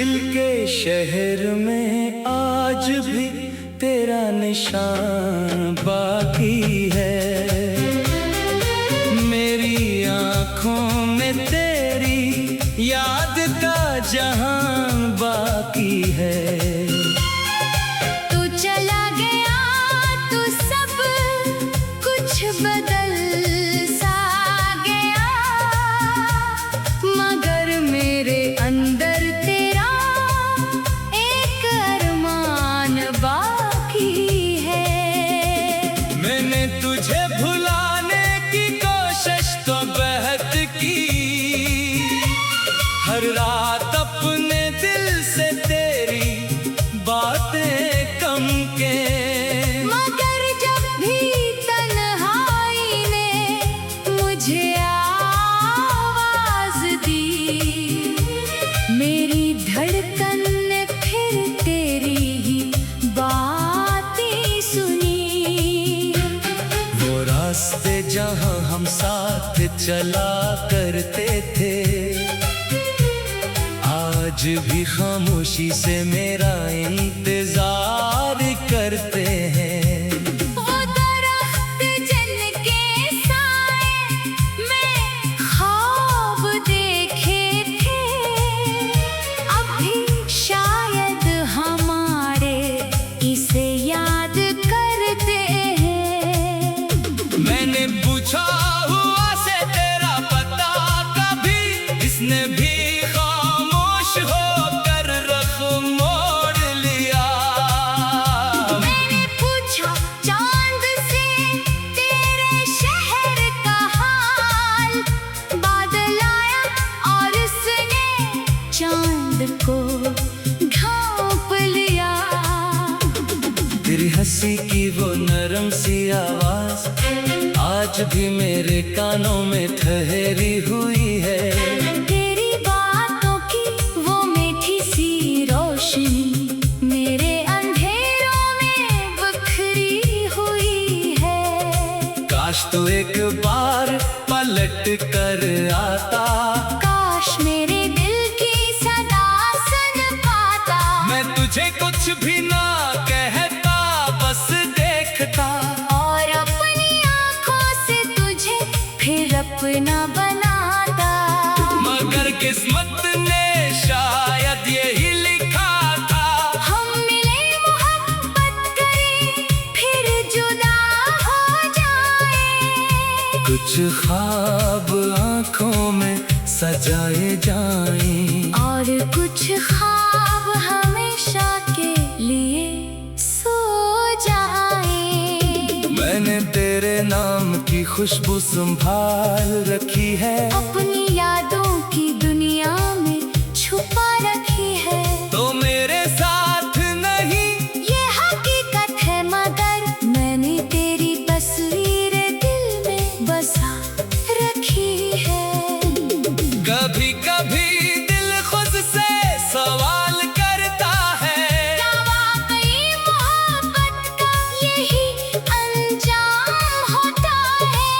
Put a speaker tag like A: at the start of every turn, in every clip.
A: दिल के शहर में आज भी तेरा निशान बाकी है। मेरी आँखों में तेरी याद का जहां बाकी है।
B: तू चला गया तो सब कुछ बदल सा गया, मगर मेरे अंदर तेरा एक अरमान बाकी है।
A: मैंने तुझे भुलाने की कोशिश तो बहुत की, हर रात अपने दिल से तेरी बातें कम के,
B: मगर जब भी तन्हाई ने मुझे आवाज दी, मेरी धड़कन ने फिर तेरी ही बातें सुनी।
A: वो रास्ते जहां हम साथ चला करते थे, आज भी खामोशी से मेरा इंतजार करते हैं।
B: वो दरख्त जिनके साए में ख्वाब देखे थे, अभी शायद हमारे इसे याद करते हैं।
A: मैंने पूछा हुआ से तेरा पता कभी, इसने भी खामोश होकर रख मोड़ लिया।
B: मैंने पूछा चांद से तेरे शहर का हाल, बादल आया और उसने चांद को ढांप लिया।
A: तेरी हंसी की वो नरम सी आवाज आज भी मेरे कानों में ठहरी हुई है।
B: तेरी बातों की वो मीठी सी रोशनी मेरे अंधेरों में बिखरी हुई है।
A: काश तू एक बार पलट कर आता,
B: काश मेरे दिल की सदा सुन पाता।
A: मैं तुझे कुछ भी ना कहता, बस देखता
B: और अपनी आँखों से तुझे फिर अपना बनाता।
A: मगर किस्मत ने शायद यही लिखा था,
B: हम मिले मोहब्बत करें फिर जुदा हो जाए।
A: कुछ ख्वाब आँखों में सजाए जाएं,
B: और कुछ ख्वाब हमेशा के लिए सो जाए।
A: मैंने तेरे नाम की खुशबू संभाल रखी है,
B: अपनी यादों की दुनिया में छुपा रखी है।
A: तो मेरे साथ नहीं
B: ये हकीकत है, मगर मैंने तेरी तस्वीर दिल में बसा रखी है।
A: कभी कभी दिल खुद से सवाल करता है,
B: क्या वाकई मोहब्बत का यही अंजाम होता है,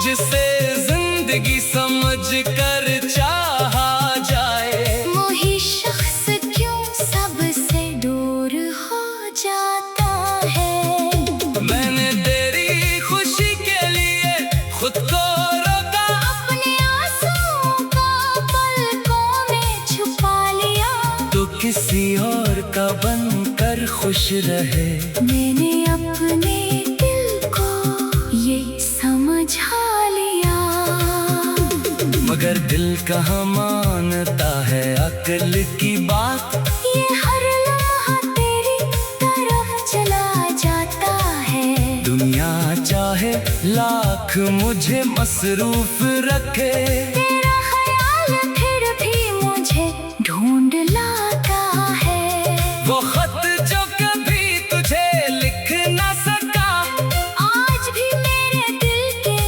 A: जिसे जिंदगी समझ कर चाहा जाए।
B: वही शख्स क्यों सबसे दूर हो जाता है।
A: मैंने तेरी खुशी के लिए खुद को रोका,
B: अपने आंसुओं को पलकों में छुपा लिया।
A: तो किसी और का बनकर खुश रहे।
B: मैंने अपने दिल को ये समझा लिया,
A: मगर दिल कहाँ मानता है अक्ल की बात।
B: ये हर लम्हा तेरी तरफ चला जाता है।
A: दुनिया चाहे लाख मुझे मसरूफ रखे,
B: तेरा ख्याल फिर भी मुझे ढूंढ लाता है।
A: वो खत जो कभी तुझे लिख ना सका,
B: आज भी मेरे दिल के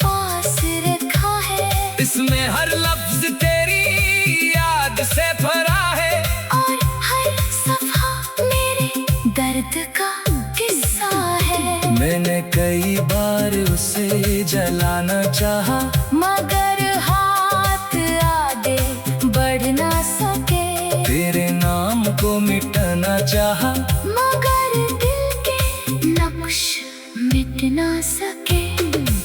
B: पास रखा है।
A: इसमें हर लफ्ज तेरी याद से भरा है,
B: और हर सफा मेरे दर्द का किस्सा है।
A: मैंने कई बार उसे जलाना चाहा,
B: मगर हाथ आगे बढ़ ना सके।
A: तेरे
B: मिट ना सके।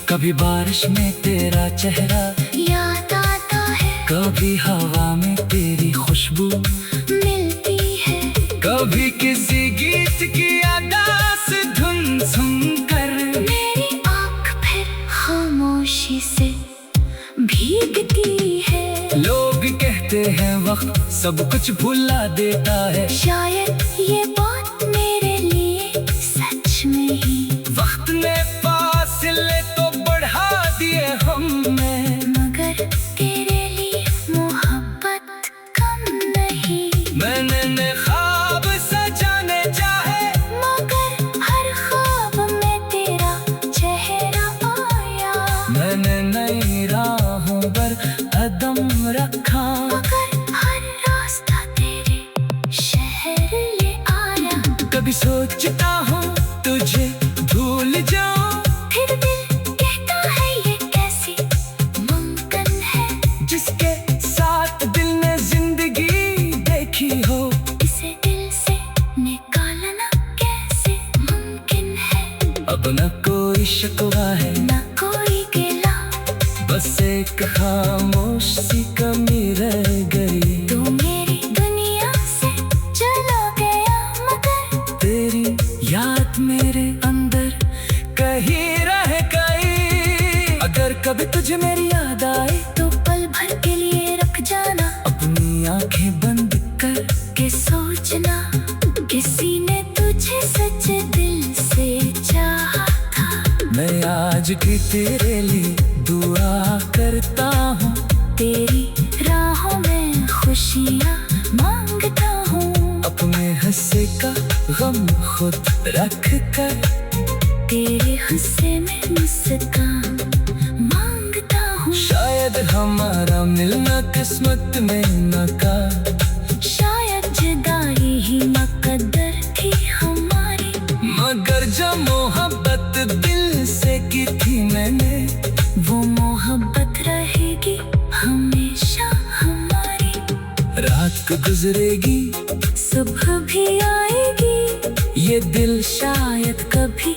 A: कभी बारिश में तेरा चेहरा
B: याद आता है,
A: कभी हवा में तेरी खुशबू
B: मिलती है।
A: कभी किसी गीत की अदास धुन सुनकर
B: मेरी आँख फिर खामोशी से भीगती है।
A: लोग कहते हैं वक्त सब कुछ भुला देता है,
B: शायद ये बात मेरे लिए सच में ही।
A: वक्त ने फासले तो बढ़ा दिए हमने,
B: मगर तेरे लिए मोहब्बत कम नहीं।
A: मैंने ख्वाब सजाने चाहे,
B: मगर हर ख्वाब में तेरा चेहरा आया।
A: मैंने नई राहों पर कदम रखा,
B: मगर हर रास्ता तेरे शहर ले आया।
A: कभी सोचता हूँ तुझे भूल जाऊं,
B: फिर दिल कहता है ये कैसी मुमकिन है।
A: जिसके साथ दिल ने जिंदगी देखी हो,
B: इसे दिल से निकालना कैसे मुमकिन है।
A: अब न कोई शिकवा है,
B: न कोई गिला,
A: बस एक खामोश सी कमी रह गई।
B: तू मेरी दुनिया से चला गया, मगर
A: तेरी याद मेरे अंदर कहीं रह गई। अगर कभी तुझे मेरी याद आए
B: तो पल भर के लिए रख जाना।
A: अपनी आंखें बंद कर
B: के सोचना, किसी ने तुझे सच्चे दिल से चाहा था।
A: मैं आज भी तेरे लिए दुआ करता हूँ,
B: तेरी राहों में खुशियाँ मांगता हूँ।
A: अपने हिस्से का गम खुद रख कर
B: तेरे हिस्से में मुस्कान मांगता हूँ।
A: शायद हमारा मिलना किस्मत में न का,
B: शायद जुदाई ही मुकद्दर थी हमारी।
A: मगर जो मोहब्बत दिल से की थी मैंने,
B: वो मोहब्बत रहेगी हमेशा हमारी।
A: रात को गुजरेगी
B: सुबह भी आएगी,
A: ये दिल
B: शायद कभी।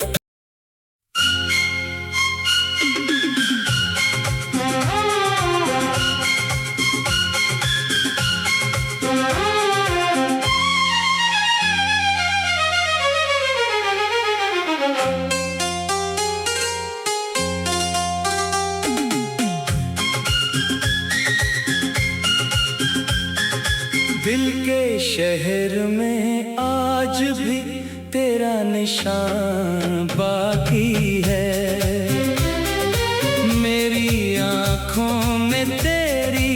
A: दिल के शहर में आज भी तेरा निशान बाकी है। मेरी आँखों में तेरी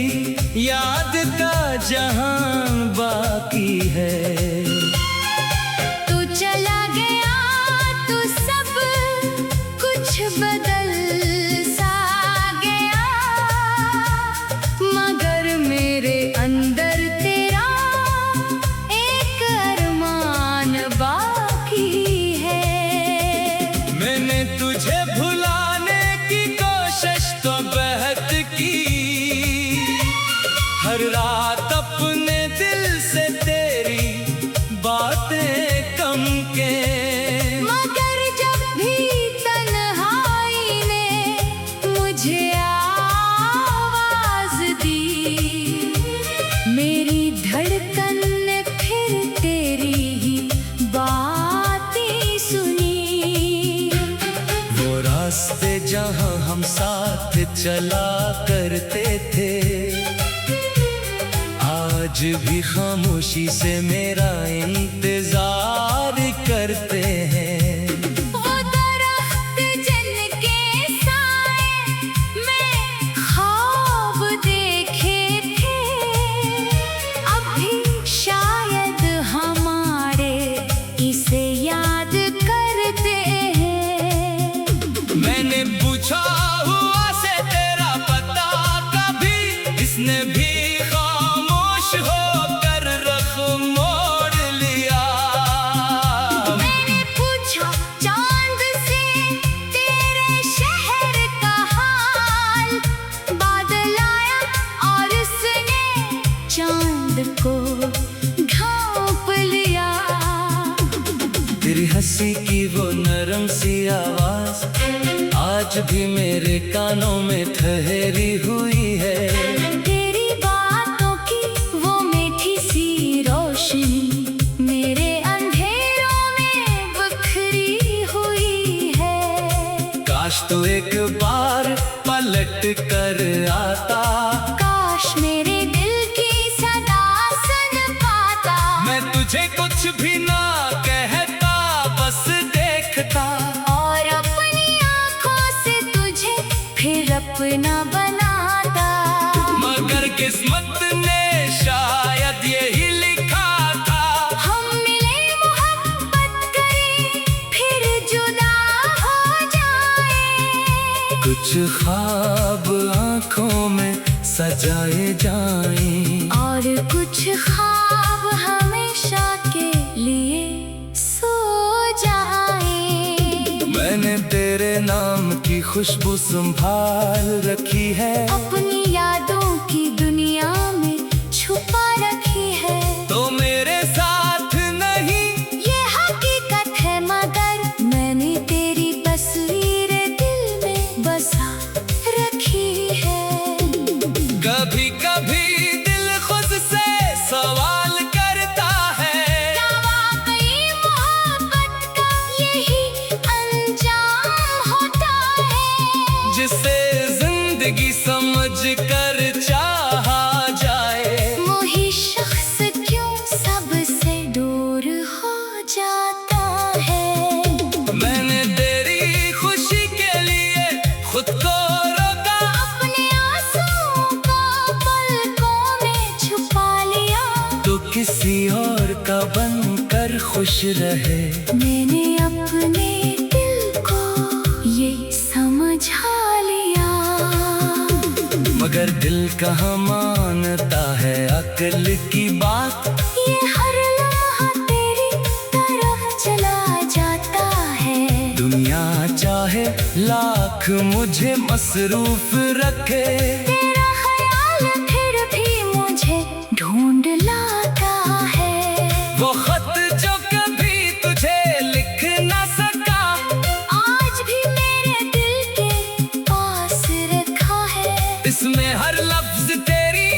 A: याद का जहां बाकी है।
B: तू चला गया तो सब कुछ बदल सा गया, मगर मेरे अंदर तेरा एक अरमान बाकी है।
A: मैंने तुझे भुलाने की कोशिश तो बहुत की, हर रात अपने दिल से तेरी बातें कम के,
B: मगर जब भी तन्हाई ने मुझे आवाज दी, मेरी धड़कन ने फिर तेरी ही बातें सुनी।
A: वो रास्ते जहां हम साथ चला करते थे, आज भी खामोशी से मेरा इंतजार करते हैं।
B: वो दरख्त जिनके साए में ख्वाब देखे थे, अब भी शायद हमारे इसे याद करते हैं।
A: मैंने पूछा हुआ से तेरा पता, कभी इसने भी खामोश होकर रख मोड़ लिया।
B: मैंने पूछा
A: आवाज आज भी मेरे कानों में ठहरी हुई है।
B: तेरी बातों की वो मीठी सी रोशनी मेरे अंधेरों में बिखरी हुई है।
A: काश तू एक बार पलट कर आता,
B: काश मेरे दिल की सदा सुन पाता।
A: मैं तुझे कुछ भी ना कहता, बस देखता
B: और अपनी आंखों से तुझे फिर अपना बनाता।
A: मगर किस्मत ने शायद यही लिखा था,
B: हम मिले मोहब्बत करें फिर जुदा हो जाए।
A: कुछ ख्वाब आंखों में सजाए जाएं,
B: और कुछ ख्वाब हमेशा के लिए सो जाए।
A: मैंने तेरे नाम की खुशबू संभाल रखी है,
B: अपनी यादों की दुनिया में छुपा रखी है।
A: तो मेरे साथ नहीं
B: ये हकीकत है, मगर मैंने तेरी तस्वीर दिल में बसा रखी है।
A: कभी कभी दिल खुद से सवाल करता है,
B: क्या वाकई मोहब्बत का यही अंजाम होता है?
A: जिसे जिंदगी समझ कर चाहा जाए,
B: वही शख्स क्यों सबसे दूर हो जाता है?
A: मैंने तेरी खुशी के लिए खुद को रोका,
B: अपने आंसुओं को पलकों में छुपा लिया।
A: तो किसी और का बनकर खुश रहे।
B: मैंने अपने दिल को ये समझा लिया।
A: मगर दिल कहाँ मानता है अक्ल की बात,
B: ये हर लम्हा तेरी तरफ चला जाता है।
A: दुनिया चाहे लाख मुझे मसरूफ रखे,
B: तेरा ख्याल फिर भी मुझे ढूंढ लाता है।
A: वो खत जो कभी तुझे लिख ना सका,
B: आज भी मेरे दिल के पास रखा है।
A: इसमें हर लफ्ज तेरी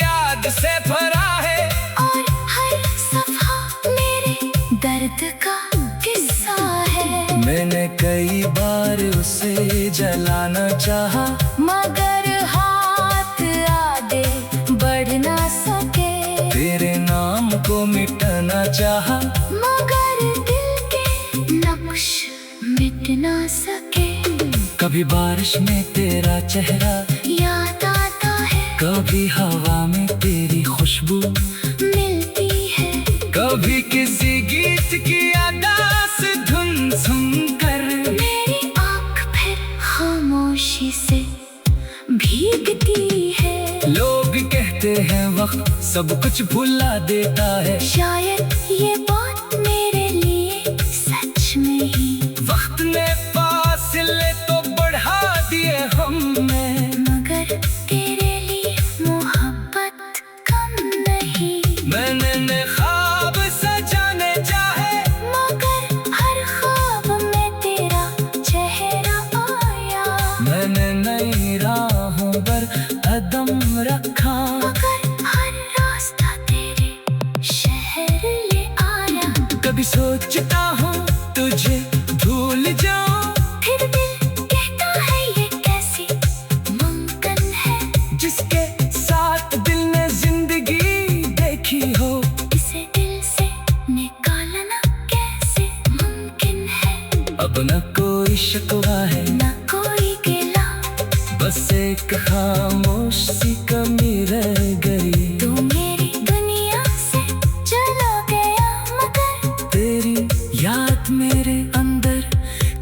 A: याद से भरा है,
B: और हर सफा मेरे दर्द का किस्सा है।
A: मैंने कई बार उसे जलाना चाहा,
B: मगर हाथ आगे बढ़ ना सके।
A: तेरे नाम को मिटाना चाहा,
B: मगर दिल के नक्श मिट ना सके।
A: कभी बारिश में तेरा चेहरा,
B: याद आता है
A: कभी हवा में तेरी खुशबू,
B: मिलती है।
A: कभी किसी गीत की अदास धुन सुनकर
B: मेरी आँख फिर खामोशी से भीगती है।
A: लोग कहते हैं वक्त सब कुछ भुला देता है,
B: शायद ये बात मेरे लिए सच में ही।
A: वक्त ने फासले तो बढ़ा दिए हम में,
B: मगर तेरे लिए मोहब्बत कम नहीं।
A: मैंने ने ख्वाब सजाने चाहे,
B: मगर हर ख्वाब में तेरा चेहरा आया।
A: मैंने नई राहों पर कदम रखा,
B: मगर हर रास्ता तेरे शहर ले आया।
A: कभी सोचता हूँ तुझे भूल जाऊं,
B: फिर दिल कहता है ये कैसी मुमकिन है?
A: जिसके साथ दिल ने जिंदगी देखी हो,
B: इसे दिल से निकालना कैसे मुमकिन है?
A: अब न कोई शिकवा है,
B: न कोई गिला,
A: बस एक खामोश सी कमी रह गई।
B: तू मेरी दुनिया से चला गया, मगर
A: तेरी याद मेरे अंदर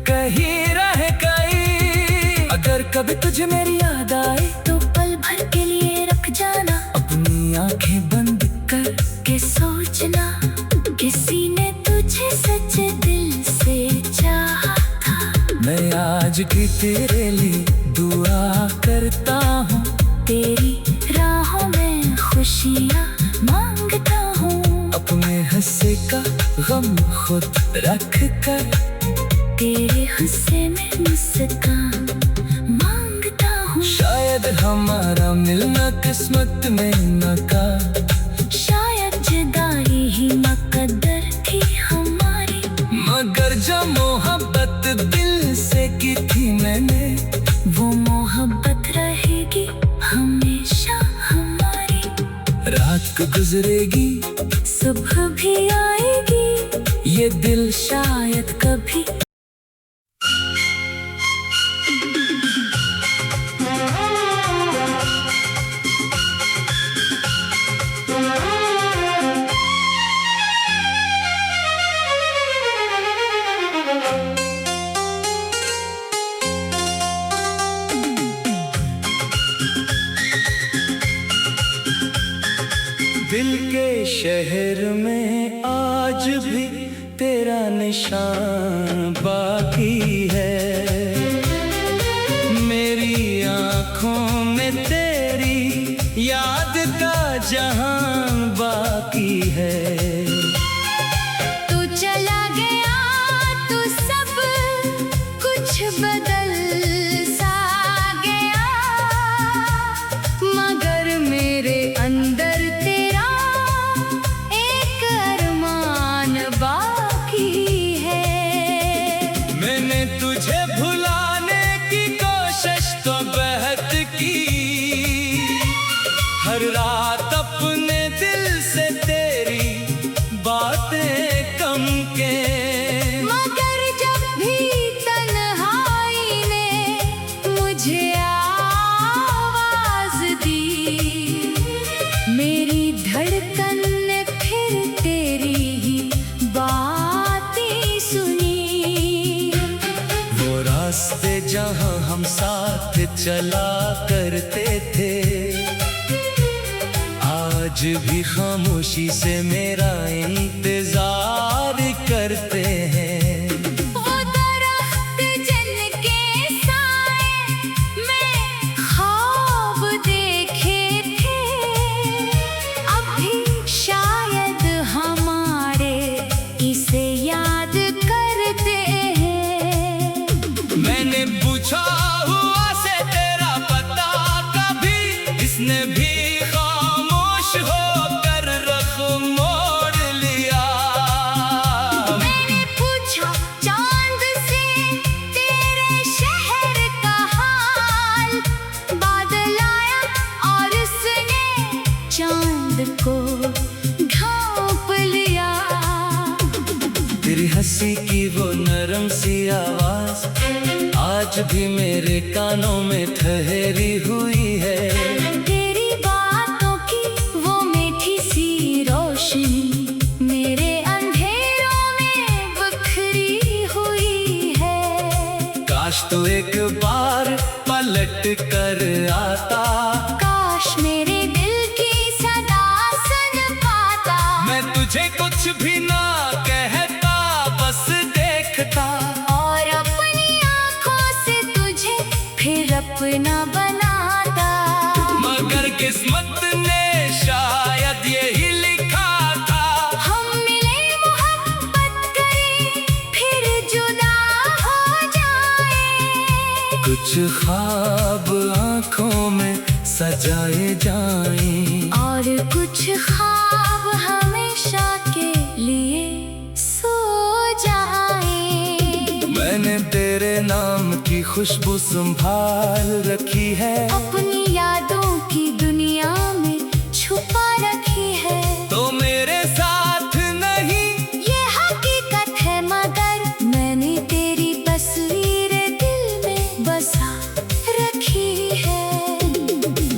A: कहीं रह गई। अगर कभी तुझे मेरी याद आए,
B: तो पल भर के लिए रख जाना।
A: अपनी आंखें बंद कर
B: के सोचना किसी ने तुझे सच्चे दिल से चाहा था।
A: मैं आज भी तेरे लिए दुआ करता हूँ,
B: तेरी राहों में खुशियाँ मांगता हूँ।
A: अपने हिस्से का गम खुद रख कर
B: तेरे गुस्से में मुस्कान मांगता हूँ।
A: शायद हमारा मिलना किस्मत में न था,
B: शायद जुदाई ही मुकद्दर थी हमारी।
A: मगर जो मोहब्बत दिल से की थी मैंने,
B: वो मोहब्बत रहेगी हमेशा हमारी।
A: रात को गुजरेगी
B: सुबह भी आएगी,
A: ये दिल
B: शायद कभी।
A: दिल के शहर में आज भी तेरा निशान बाकी है। मेरी आँखों में तेरी याद का जहां बाकी है।
B: तू चला गया तो सब कुछ बदल सा गया, मगर मेरे अंदर तेरा एक अरमान बाकी है।
A: मैंने तुझे भुलाने की कोशिश तो बहुत की, हर रात अपने दिल से तेरी बातें कम के।
B: मगर जब भी तन्हाई ने मुझे आवाज दी, मेरी धड़कन ने फिर तेरी ही बातें सुनी।
A: वो रास्ते जहां हम साथ चला करते थे, आज भी खामोशी से मेरा इंतजार करते हैं।
B: वो दरख्त जिनके साए में ख्वाब देखे थे, अभी शायद हमारे इसे याद करते हैं।
A: मैंने पूछा हुआ से तेरा पता कभी, इसने भी खामोश होकर रख मोड़ लिया।
B: मैंने पूछा चांद से तेरे शहर का हाल, बादल आया और उसने चांद को ढांप लिया।
A: तेरी हंसी की वो नरम सी आवाज आज भी मेरे कानों में ठहरी हुई है।
B: तेरी बातों की वो मीठी सी रोशनी मेरे अंधेरों में बिखरी हुई है।
A: काश तू एक बार पलट कर आता,
B: काश मेरे दिल की सदा सुन पाता।
A: मैं तुझे कुछ भी ना कहता, बस देखता।
B: और अपनी आँखों से तुझे फिर अपना बनाता।
A: मगर किस्मत ने शायद यही लिखा था,
B: हम मिले मोहब्बत करें फिर जुदा हो जाए।
A: कुछ ख्वाब आँखों में सजाए जाएं,
B: और कुछ ख्वाब हमेशा के लिए सो जाए।
A: मैंने तेरे नाम की खुशबू संभाल रखी है,
B: अपनी यादों की दुनिया में छुपा रखी है।
A: तो मेरे साथ नहीं
B: ये हकीकत है, मगर मैंने तेरी तस्वीर दिल में बसा रखी है।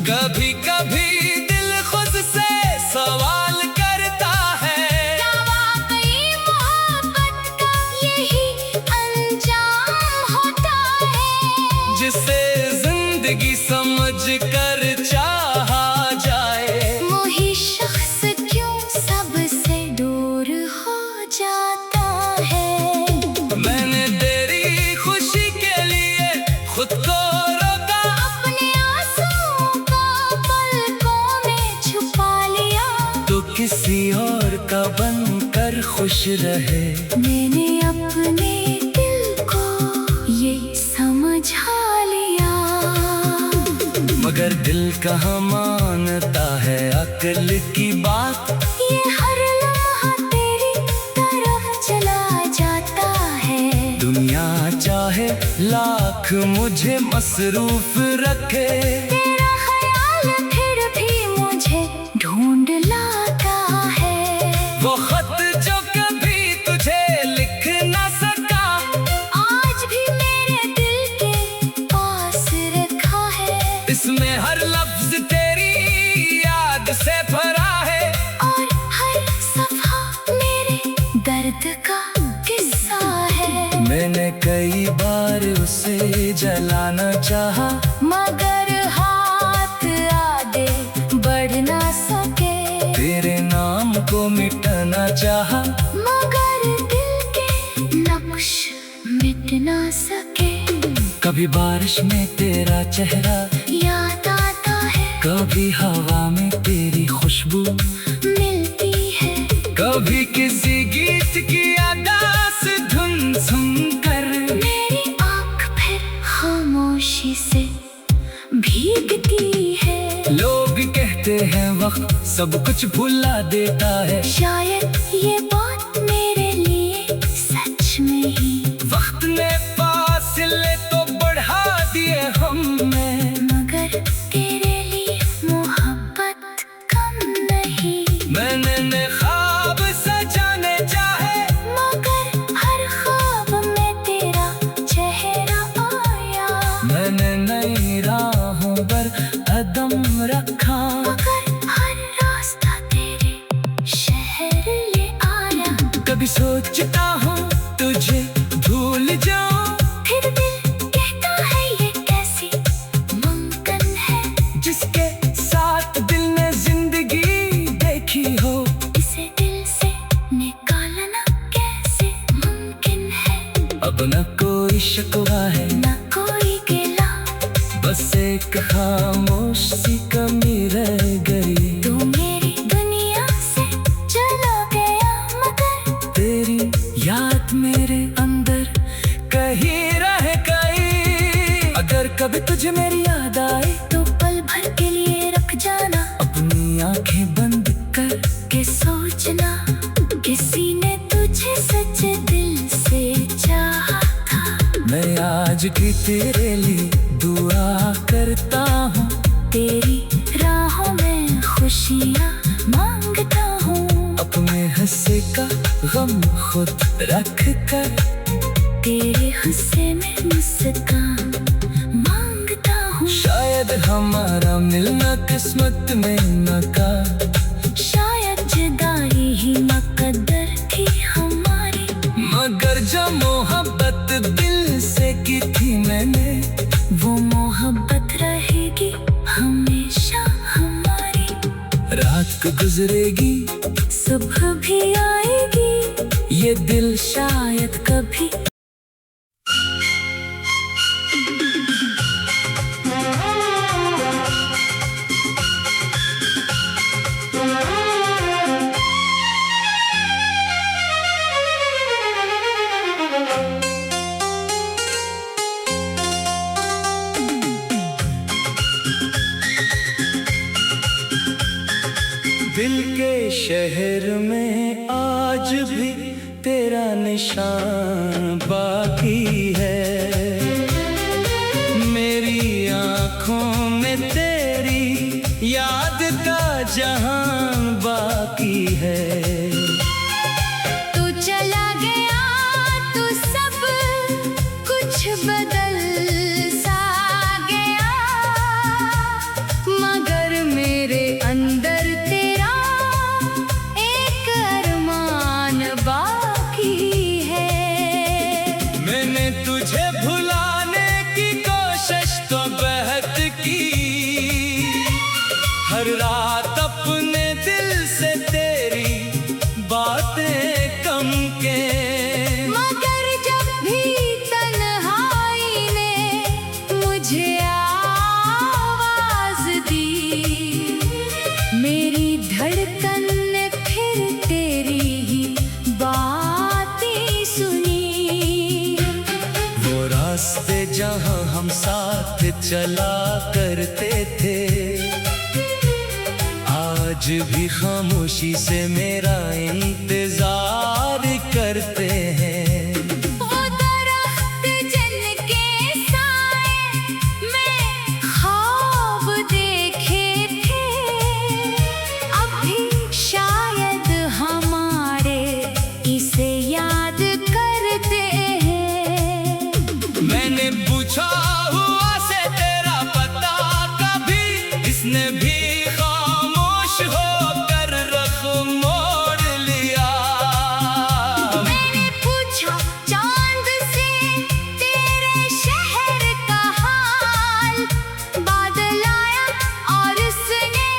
A: कभी कभी दिल खुद से सवाल करता है,
B: क्या वाकई मोहब्बत का यही अंजाम होता है?
A: जिसे जिंदगी समझ कर चाहा जाए।
B: वही शख्स क्यों सबसे दूर हो जाता है?
A: मैंने तेरी खुशी के लिए खुद को रोका,
B: अपने आंसुओं को पलकों में छुपा लिया।
A: तो किसी और का बनकर खुश रहे।
B: मैंने अपने दिल को ये समझा लिया,
A: मगर दिल कहाँ मानता है अक्ल की बात।
B: ये हर लम्हा तेरी तरफ चला जाता है।
A: दुनिया चाहे लाख मुझे मसरूफ रखे,
B: तेरा ख्याल फिर भी मुझे ढूंढ लाता है।
A: वो खत जो कभी तुझे लिख ना सका,
B: आज भी मेरे दिल के पास रखा है।
A: इसमें हर लफ्ज तेरी याद से भरा है,
B: और हर सफा मेरे दर्द का किस्सा है।
A: मैंने कई बार उसे जलाना चाहा,
B: मगर हाथ आगे बढ़ ना सके।
A: तेरे नाम को मिटाना चाहा,
B: मगर दिल के नक्श मिट ना सके।
A: कभी बारिश में तेरा चेहरा
B: याद आता है,
A: कभी हवा में तेरी खुशबू
B: मिलती है।
A: कभी किसी गीत की अदास धुन सुनकर
B: मेरी आँख फिर खामोशी से भीगती है।
A: लोग कहते हैं वक्त सब कुछ भुला देता है,
B: शायद ये बात मेरे लिए सच में ही।
A: वक्त ने फासले तो बढ़ा दिए हमें,
B: मगर तेरे लिए मोहब्बत कम नहीं।
A: मैंने ख्वाब सजाने चाहे,
B: मगर हर ख्वाब में तेरा चेहरा आया।
A: मैंने नई राहों पर कदम रखा,
B: मगर हर रास्ता तेरे शहर ले आया।
A: कभी सोचता हूँ तुझे भूल जाऊं,
B: फिर दिल कहता है ये कैसी मुमकिन है।
A: जिसके साथ दिल ने जिंदगी देखी हो,
B: इसे दिल से निकालना कैसे मुमकिन है।
A: अब न कोई शिकवा है
B: न कोई गिला,
A: बस एक खामोश सी कमी रह गई।
B: तू मेरी दुनिया से चला गया, मगर
A: तेरी याद मेरे अंदर कहीं रह गई। अगर कभी तुझे मेरी याद आए,
B: तो पल भर के लिए रख जाना।
A: अपनी आंखें बंद कर
B: के सोचना, किसी ने तुझे सच्चे दिल से चाहा था।
A: मैं आज भी तेरे लिए दुआ करता हूँ,
B: तेरी राहों में खुशियाँ मांगता हूँ।
A: अपने हिस्से का गम खुद रख कर,
B: तेरे हिस्से में मुस्कान मांगता हूँ।
A: शायद हमारा मिलना किस्मत में न था,
B: शायद जुदाई ही मुकद्दर थी हमारी।
A: मगर जो मोहब्बत दिल से की थी मैंने,
B: वो मोहब्बत रहेगी हमेशा हमारी।
A: रात को गुजरेगी
B: सुबह भी आएगी,
A: ये दिल
B: शायद कभी।
A: दिल के शहर में आज भी तेरा निशान बाकी है। मेरी आँखों में तेरी याद का जहान बाकी है।
B: तू चला गया तो सब कुछ बदल सा गया, मगर मेरे अंदर तेरा एक अरमान बाकी है।
A: मैंने तुझे भुलाने की कोशिश तो बहुत की, हर रात अपने दिल से तेरी रास्ते जहां हम साथ चला करते थे, आज भी खामोशी से मेरा इंतजार करते हैं।
B: वो दरख्त जिनके साए में ख्वाब देखे थे, अभी शायद हमारे इसे याद करते हैं।
A: मैंने पूछा हुआ से तेरा पता कभी, इसने भी खामोश होकर रख मोड़ लिया।
B: मैंने पूछा चांद से तेरे शहर का हाल, बादल आया और उसने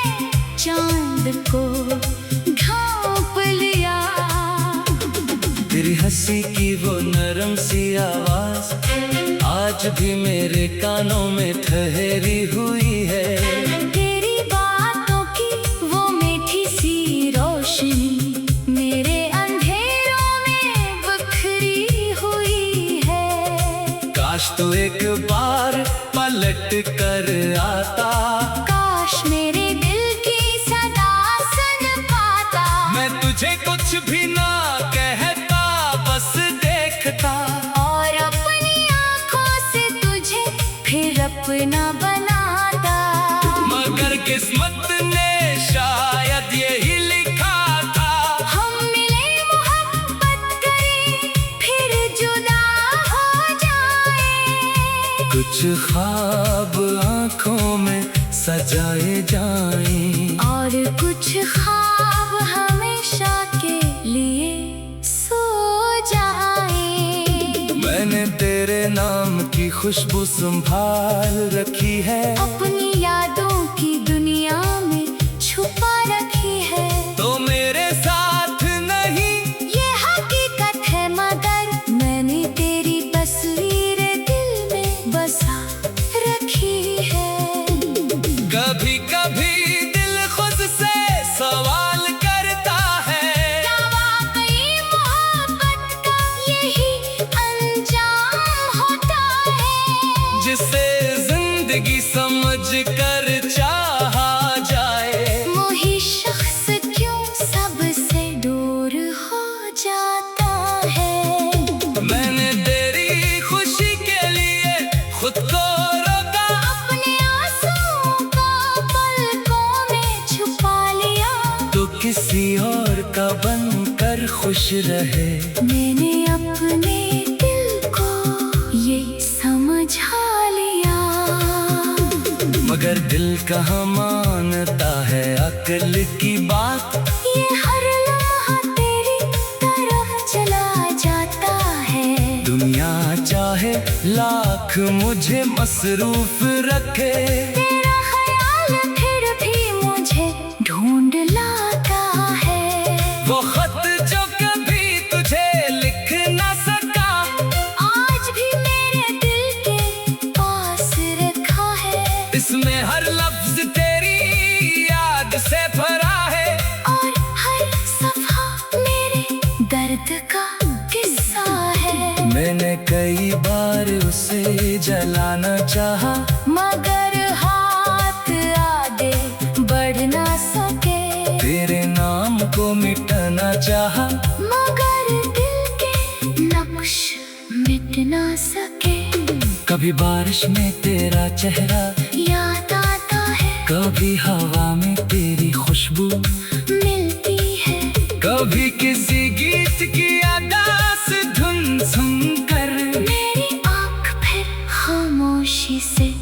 B: चांद को ढांप लिया।
A: तेरी हंसी की वो नरम सी आवाज आज भी मेरे कानों में ठहरी हुई है।
B: तेरी बातों की वो मीठी सी रोशनी मेरे अंधेरों में बिखरी हुई है।
A: काश तू एक बार पलट कर आता,
B: काश मेरे दिल की सदा सुन पाता।
A: मैं तुझे कुछ भी ना कहता, बस देखता
B: और अपनी आंखों से तुझे फिर अपना बनाता।
A: मगर किस्मत ने शायद यही लिखा था,
B: हम मिले मोहब्बत करें फिर जुदा हो जाए।
A: कुछ ख्वाब आंखों में सजाए जाएं,
B: और कुछ ख्वाब हमेशा के लिए सो जाए।
A: मैंने तेरे नाम की खुशबू संभाल रखी है,
B: अपनी यादों की दुनिया में छुपा रखी है।
A: तो मेरे साथ नहीं
B: ये हकीकत है, मगर मैंने तेरी तस्वीर दिल में बसा रखी है।
A: कभी कभी दिल खुद से सवाल करता है,
B: क्या वाकई मोहब्बत का यही अंजाम होता है?
A: जिसे जिंदगी समझ कर चाहा जाए,
B: वही शख्स क्यों सबसे दूर हो जाता है?
A: मैंने तेरी खुशी के लिए खुद को रोका,
B: अपने आंसुओं को पलकों में छुपा लिया।
A: तो किसी और का बनकर खुश रहे।
B: मैंने अपने दिल को ये समझा लिया।
A: मगर दिल कहाँ मानता है अक्ल की बात,
B: ये हर लम्हा तेरी तरफ चला जाता है।
A: दुनिया चाहे लाख मुझे मसरूफ रखे,
B: तेरा ख्याल फिर भी मुझे ढूंढ लाता है।
A: वो खत जो कभी तुझे लिख ना सका,
B: आज भी मेरे दिल के पास रखा है।
A: इसमें हर लफ्ज तेरी याद से भरा है,
B: और हर सफा मेरे दर्द का किस्सा है।
A: मैंने कई बार उसे जलाना चाहा,
B: मगर हाथ आगे बढ़ ना सके।
A: तेरे नाम को मिटाना चाहा,
B: मगर दिल के नक्श मिट ना सके।
A: कभी बारिश में तेरा चेहरा,
B: याद आता है
A: कभी हवा में तेरी खुशबू,
B: मिलती है।
A: कभी किसी गीत की अदास धुन सुनकर
B: मेरी आँख फिर खामोशी से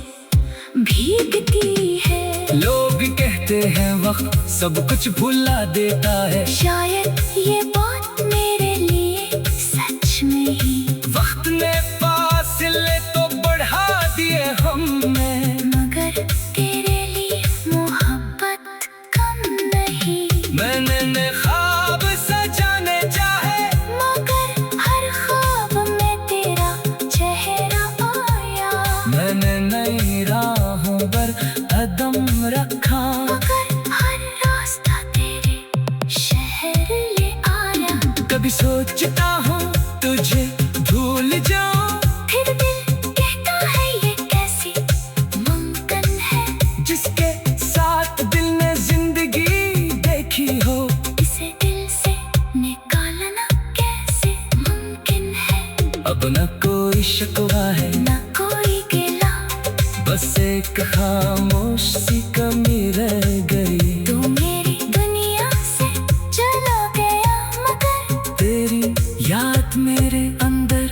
B: भीगती है।
A: लोग कहते हैं वक्त सब कुछ भुला देता है,
B: शायद ये बात मेरे लिए सच में ही।
A: वक्त ने फासले तो बढ़ा दिए हमें,
B: मगर तेरे लिए मोहब्बत कम नहीं।
A: मैंने ख्वाब सजाने चाहे,
B: मगर हर ख्वाब में तेरा चेहरा आया।
A: मैंने नई राहों पर कदम रखा,
B: मगर हर रास्ता तेरे शहर ले आया।
A: कभी सोचता हूँ तुझे भूल जाऊं,
B: फिर दिल
A: एक खामोश सी कमी रह गई।
B: तू मेरी दुनिया से चला गया मगर
A: तेरी याद मेरे अंदर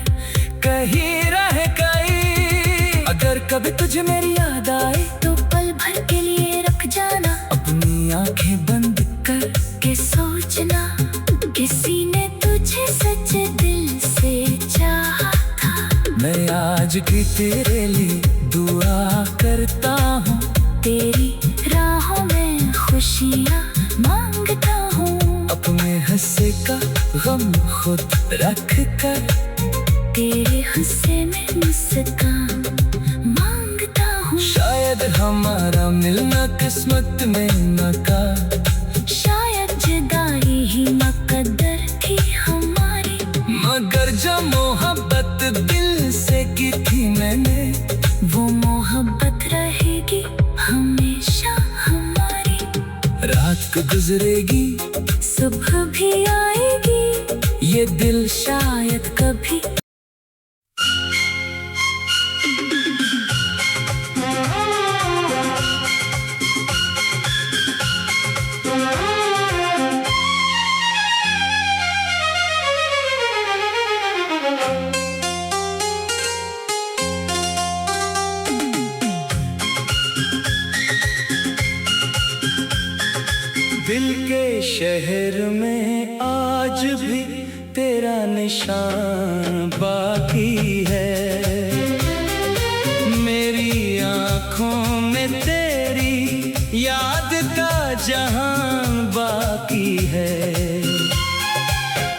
A: कहीं रह गई। अगर कभी तुझे मेरी याद आए
B: तो पल भर के लिए रख जाना,
A: अपनी आंखें बंद कर
B: के सोचना किसी ने तुझे सच्चे दिल से चाहा था।
A: मैं आज भी तेरे लिए दुआ करता हूँ,
B: तेरी राहों में खुशियाँ मांगता हूँ।
A: अपने हंसे का गम खुद रख कर
B: तेरे हंसे में मुस्कान मांगता हूँ।
A: शायद हमारा मिलना किस्मत में न था,
B: शायद जुदाई ही मुकद्दर थी हमारी।
A: मगर जो मोहब्बत दिल से की थी मैंने,
B: वो मोहब्बत रहेगी हमेशा हमारी।
A: रात को गुजरेगी
B: सुबह भी आएगी,
A: ये दिल शायद
B: कभी
A: दिल के शहर में आज भी तेरा निशान बाकी है। मेरी आँखों में तेरी याद का जहान बाकी है।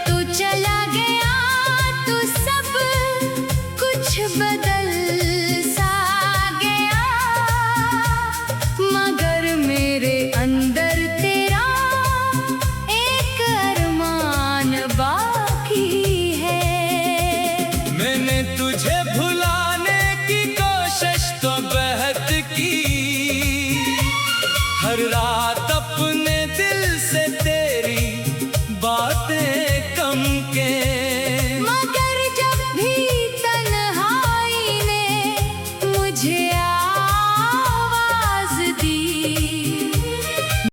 B: तू चला गया तो सब कुछ बदल सा गया, मगर मेरे अंदर तेरा एक अरमान बाकी है।
A: मैंने तुझे भुलाने की कोशिश तो बहुत की, हर रात अपने दिल से तेरी बातें कम के